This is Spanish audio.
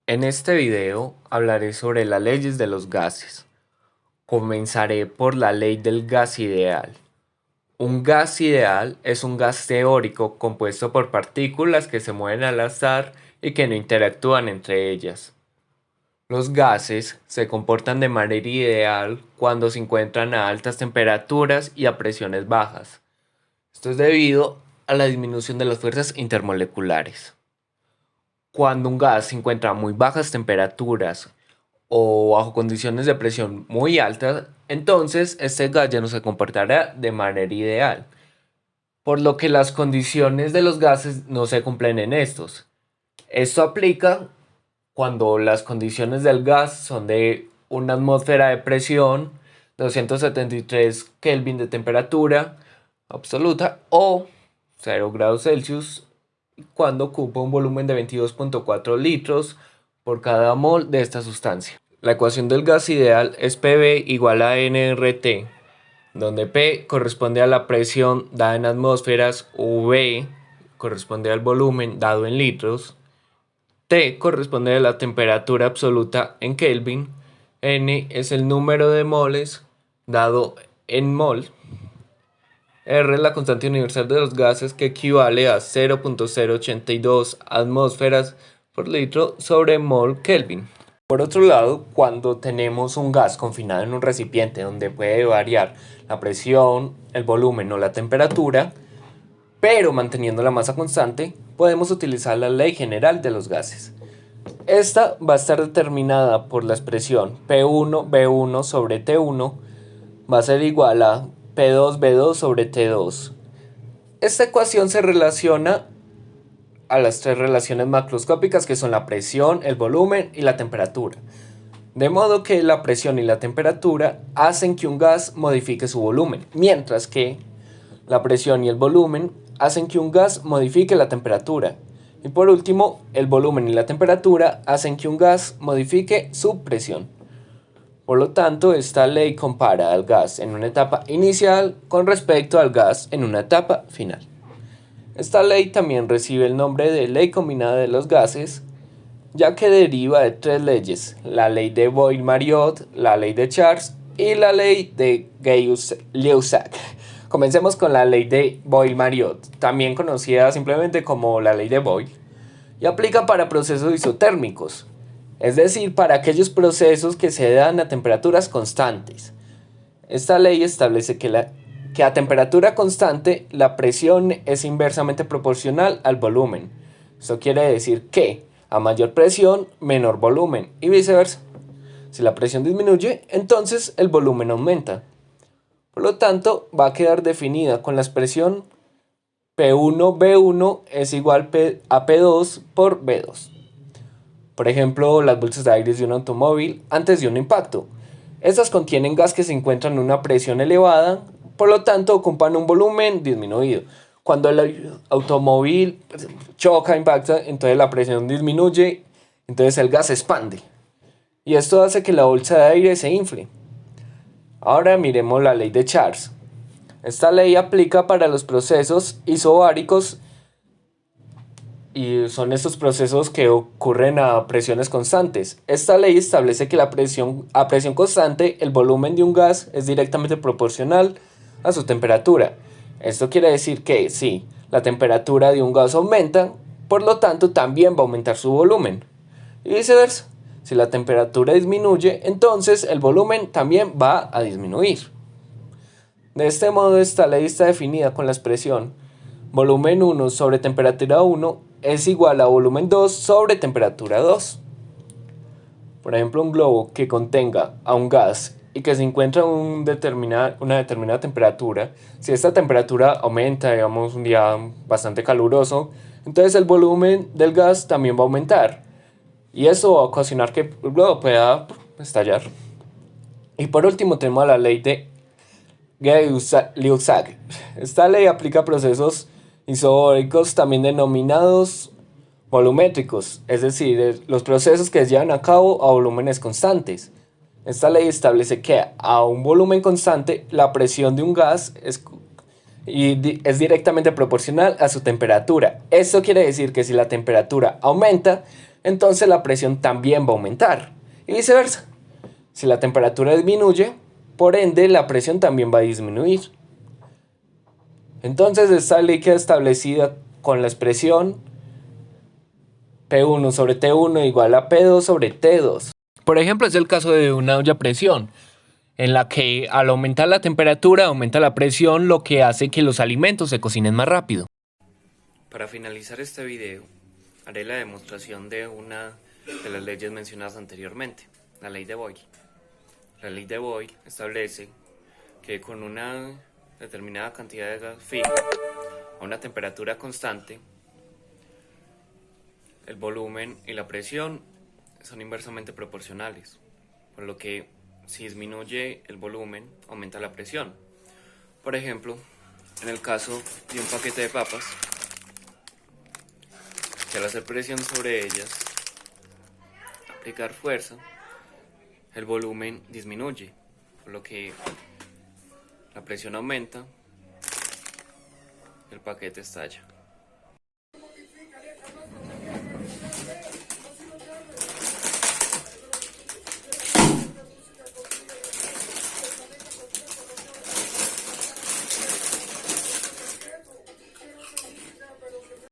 En este video hablaré sobre las leyes de los gases. Comenzaré por la ley del gas ideal. Un gas ideal es un gas teórico compuesto por partículas que se mueven al azar y que no interactúan entre ellas. Los gases se comportan de manera ideal cuando se encuentran a altas temperaturas y a presiones bajas. Esto es debido a la disminución de las fuerzas intermoleculares. Cuando un gas se encuentra a muy bajas temperaturas o bajo condiciones de presión muy altas, entonces este gas ya no se comportará de manera ideal, por lo que las condiciones de los gases no se cumplen en estos. Esto aplica cuando las condiciones del gas son de una atmósfera de presión, 273 Kelvin de temperatura absoluta o 0 grados Celsius, cuando ocupa un volumen de 22,4 litros por cada mol de esta sustancia. La ecuación del gas ideal es PV igual a nRT, donde P corresponde a la presión dada en atmósferas, V corresponde al volumen dado en litros, T corresponde a la temperatura absoluta en Kelvin, N es el número de moles dado en mol, R es la constante universal de los gases, que equivale a 0,082 atmósferas por litro sobre mol Kelvin. Por otro lado, cuando tenemos un gas confinado en un recipiente donde puede variar la presión, el volumen o la temperatura, pero manteniendo la masa constante, podemos utilizar la ley general de los gases. Esta va a estar determinada por la expresión P1V1 sobre T1, va a ser igual a P2V2 sobre T2. Esta ecuación se relaciona a las tres relaciones macroscópicas, que son la presión, el volumen y la temperatura. De modo que la presión y la temperatura hacen que un gas modifique su volumen, mientras que la presión y el volumen hacen que un gas modifique la temperatura. Y por último, el volumen y la temperatura hacen que un gas modifique su presión. Por lo tanto, esta ley compara al gas en una etapa inicial con respecto al gas en una etapa final. Esta ley también recibe el nombre de ley combinada de los gases, ya que deriva de tres leyes: la ley de Boyle-Mariotte, la ley de Charles y la ley de Gay-Lussac. Comencemos con la ley de Boyle-Mariotte, también conocida simplemente como la ley de Boyle, y aplica para procesos isotérmicos, es decir, para aquellos procesos que se dan a temperaturas constantes. Esta ley establece que a temperatura constante la presión es inversamente proporcional al volumen. Esto quiere decir que a mayor presión, menor volumen, y viceversa. Si la presión disminuye, entonces el volumen aumenta. Por lo tanto, va a quedar definida con la expresión P1V1 es igual a P2 por V2. Por ejemplo, las bolsas de aire de un automóvil antes de un impacto. Estas contienen gas que se encuentran en una presión elevada, por lo tanto ocupan un volumen disminuido. Cuando el automóvil choca, impacta, entonces la presión disminuye, entonces el gas se expande. Y esto hace que la bolsa de aire se infle. Ahora miremos la ley de Charles. Esta ley aplica para los procesos isobáricos, y son estos procesos que ocurren a presiones constantes. Esta ley establece que a presión constante el volumen de un gas es directamente proporcional a su temperatura. Esto quiere decir que si la temperatura de un gas aumenta, por lo tanto también va a aumentar su volumen. Y viceversa. Si la temperatura disminuye, entonces el volumen también va a disminuir. De este modo, esta ley está definida con la expresión volumen 1 sobre temperatura 1 es igual a volumen 2 sobre temperatura 2. Por ejemplo, un globo que contenga a un gas y que se encuentra a una determinada temperatura, si esta temperatura aumenta, digamos un día bastante caluroso, entonces el volumen del gas también va a aumentar. Y eso va a ocasionar que el globo pueda estallar. Y por último tenemos la ley de Gay-Lussac. Esta ley aplica a procesos isobáricos también denominados volumétricos, es decir, los procesos que se llevan a cabo a volúmenes constantes. Esta ley establece que a un volumen constante la presión de un gas es directamente proporcional a su temperatura. Esto quiere decir que si la temperatura aumenta, entonces la presión también va a aumentar. Y viceversa. Si la temperatura disminuye, por ende la presión también va a disminuir. Entonces esta ley queda establecida con la expresión P1 sobre T1 igual a P2 sobre T2. Por ejemplo, es el caso de una olla a presión, en la que al aumentar la temperatura aumenta la presión, lo que hace que los alimentos se cocinen más rápido. Para finalizar este video, haré la demostración de una de las leyes mencionadas anteriormente, la ley de Boyle. La ley de Boyle establece que con una determinada cantidad de gas fija a una temperatura constante, el volumen y la presión son inversamente proporcionales, por lo que si disminuye el volumen, aumenta la presión. Por ejemplo, en el caso de un paquete de papas, que al hacer presión sobre ellas, aplicar fuerza, el volumen disminuye, por lo que la presión aumenta, el paquete estalla.